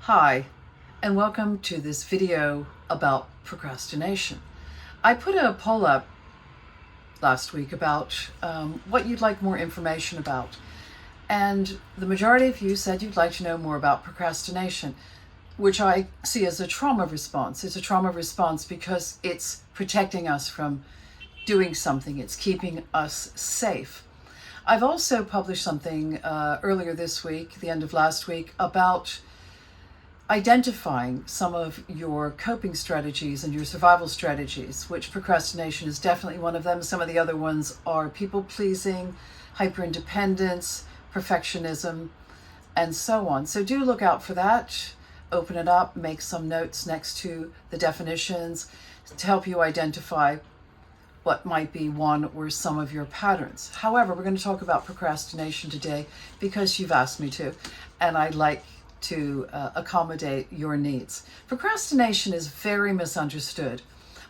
Hi, and welcome to this video about procrastination. I put a poll up last week about what you'd like more information about. And the majority of you said you'd like to know more about procrastination, which I see as a trauma response. It's a trauma response because it's protecting us from doing something. It's keeping us safe. I've also published something earlier this week, the end of last week, about identifying some of your coping strategies and your survival strategies, which procrastination is definitely one of them. Some of the other ones are people-pleasing, hyper-independence, perfectionism, and so on. So do look out for that. Open it up, make some notes next to the definitions to help you identify what might be one or some of your patterns. However, we're going to talk about procrastination today because you've asked me to, and I'd like to accommodate your needs. Procrastination is very misunderstood.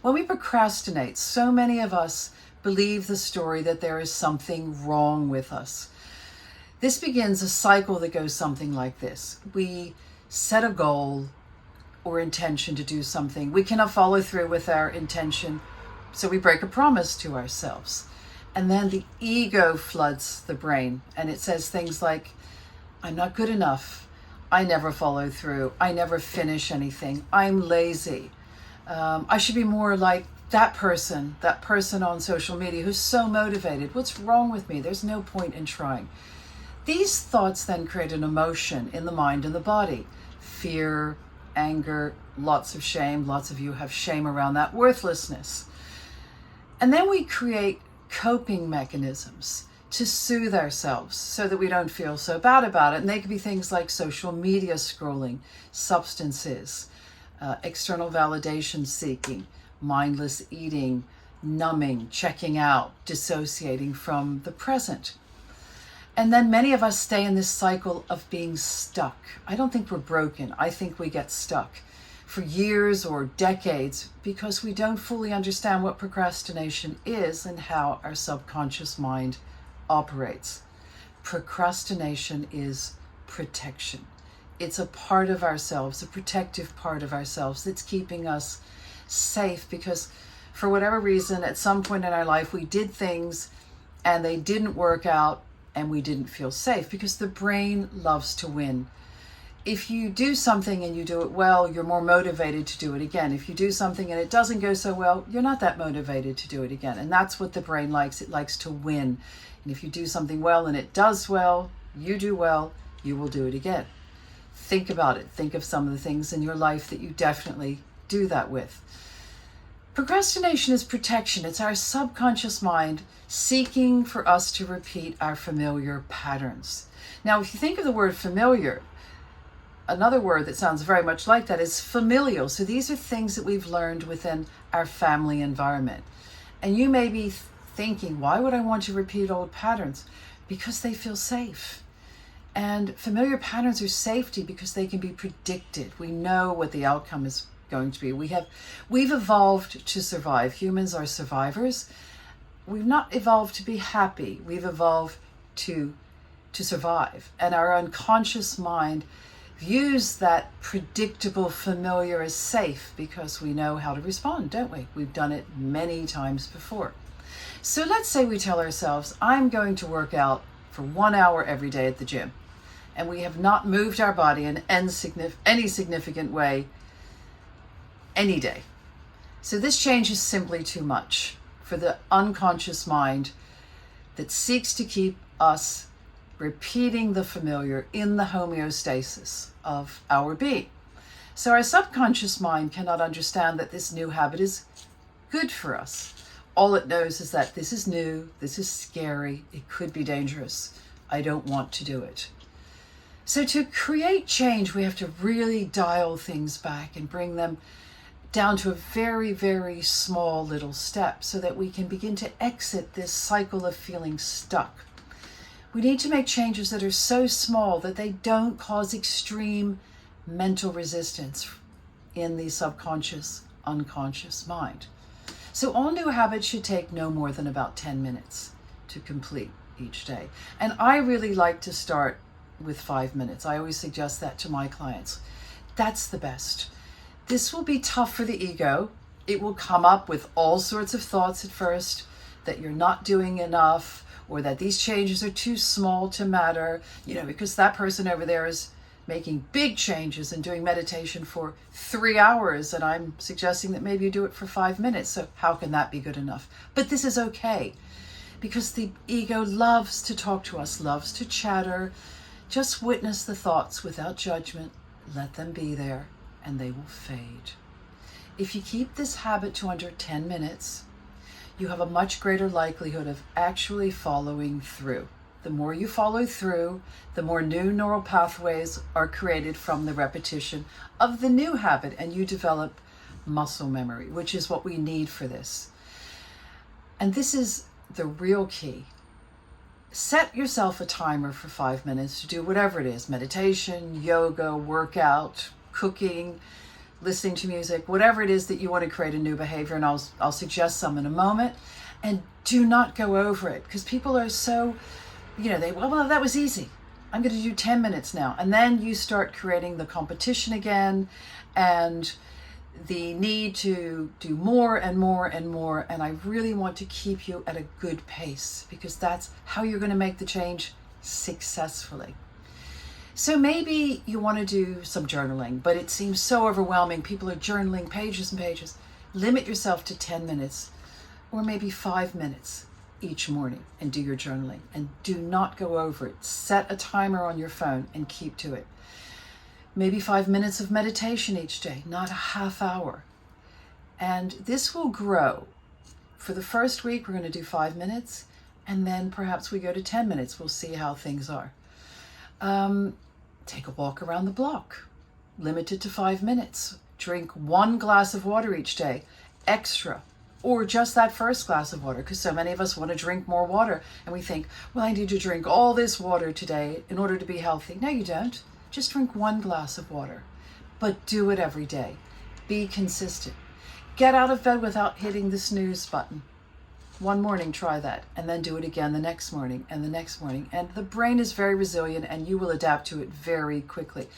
When we procrastinate, so many of us believe the story that there is something wrong with us. This begins a cycle that goes something like this. We set a goal or intention to do something. We cannot follow through with our intention, so we break a promise to ourselves. And then the ego floods the brain, and it says things like, I'm not good enough. I never follow through. I never finish anything. I'm lazy. I should be more like that person on social media who's so motivated. What's wrong with me? There's no point in trying. These thoughts then create an emotion in the mind and the body. Fear, anger, lots of shame. Lots of you have shame around that. Worthlessness. And then we create coping mechanisms to soothe ourselves so that we don't feel so bad about it. And they could be things like social media scrolling, substances, external validation seeking, mindless eating, numbing, checking out, dissociating from the present. And then many of us stay in this cycle of being stuck. I don't think we're broken. I think we get stuck for years or decades because we don't fully understand what procrastination is and how our subconscious mind operates. Procrastination is protection. It's a part of ourselves, a protective part of ourselves that's keeping us safe because for whatever reason, at some point in our life, we did things and they didn't work out and we didn't feel safe because the brain loves to win. If you do something and you do it well, you're more motivated to do it again. If you do something and it doesn't go so well, you're not that motivated to do it again. And that's what the brain likes. It likes to win. And if you do something well and it does well, you do well, you will do it again. Think about it. Think of some of the things in your life that you definitely do that with. Procrastination is protection. It's our subconscious mind seeking for us to repeat our familiar patterns. Now, if you think of the word familiar, another word that sounds very much like that is familial. So these are things that we've learned within our family environment. And you may be thinking, why would I want to repeat old patterns? Because they feel safe. And familiar patterns are safety because they can be predicted. We know what the outcome is going to be. We've evolved to survive. Humans are survivors. We've not evolved to be happy. We've evolved to survive. And our unconscious mind views that predictable familiar as safe because we know how to respond, don't we? We've done it many times before. So let's say we tell ourselves, I'm going to work out for 1 hour every day at the gym. And we have not moved our body in any significant way any day. So this change is simply too much for the unconscious mind that seeks to keep us repeating the familiar in the homeostasis of our being. So our subconscious mind cannot understand that this new habit is good for us. All it knows is that this is new, this is scary, it could be dangerous. I don't want to do it. So to create change, we have to really dial things back and bring them down to a very, very small little step so that we can begin to exit this cycle of feeling stuck. We need to make changes that are so small that they don't cause extreme mental resistance in the subconscious, unconscious mind. So all new habits should take no more than about 10 minutes to complete each day. And I really like to start with 5 minutes. I always suggest that to my clients. That's the best. This will be tough for the ego. It will come up with all sorts of thoughts at first, that you're not doing enough, or that these changes are too small to matter, because that person over there is making big changes and doing meditation for 3 hours, and I'm suggesting that maybe you do it for 5 minutes. So how can that be good enough? But this is okay, because the ego loves to talk to us, loves to chatter. Just witness the thoughts without judgment. Let them be there, and they will fade. If you keep this habit to under 10 minutes, you have a much greater likelihood of actually following through. The more you follow through, the more new neural pathways are created from the repetition of the new habit, and you develop muscle memory, which is what we need for this. And this is the real key. Set yourself a timer for 5 minutes to do whatever it is: meditation, yoga, workout, cooking, listening to music, whatever it is that you want to create a new behavior. And I'll suggest some in a moment. And do not go over it, because people are so, well, that was easy. I'm going to do 10 minutes now. And then you start creating the competition again, and the need to do more and more and more. And I really want to keep you at a good pace, because that's how you're going to make the change successfully. So maybe you want to do some journaling, but it seems so overwhelming. People are journaling pages and pages. Limit yourself to 10 minutes or maybe 5 minutes each morning and do your journaling, and do not go over it. Set a timer on your phone and keep to it. Maybe 5 minutes of meditation each day, not a half hour. And this will grow. For the first week, we're going to do 5 minutes, and then perhaps we go to 10 minutes. We'll see how things are. Take a walk around the block, limited to 5 minutes. Drink 1 glass of water each day, extra, or just that first glass of water, because so many of us want to drink more water, and we think, well, I need to drink all this water today in order to be healthy. No, you don't. Just drink 1 glass of water, but do it every day. Be consistent. Get out of bed without hitting the snooze button. One morning, try that, and then do it again the next morning and the next morning. And the brain is very resilient, and you will adapt to it very quickly.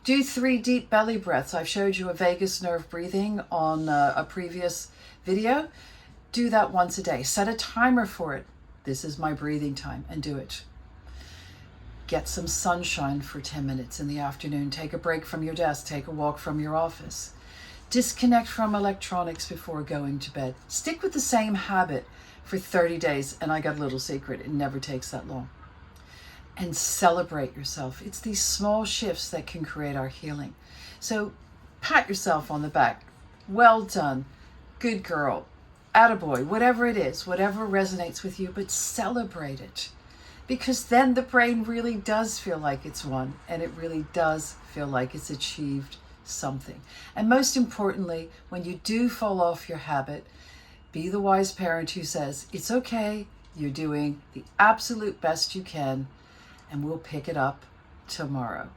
Do 3 deep belly breaths. I've showed you a vagus nerve breathing on a previous video. Do that once a day. Set a timer for it. This is my breathing time, and do it. Get some sunshine for 10 minutes in the afternoon. Take a break from your desk. Take a walk from your office. Disconnect from electronics before going to bed. Stick with the same habit for 30 days, and I got a little secret: it never takes that long. And celebrate yourself. It's these small shifts that can create our healing. So pat yourself on the back. Well done. Good girl. Attaboy. Whatever it is, whatever resonates with you, but celebrate it. Because then the brain really does feel like it's won, and it really does feel like it's achieved something. And most importantly, when you do fall off your habit, be the wise parent who says, it's okay, you're doing the absolute best you can, and we'll pick it up tomorrow.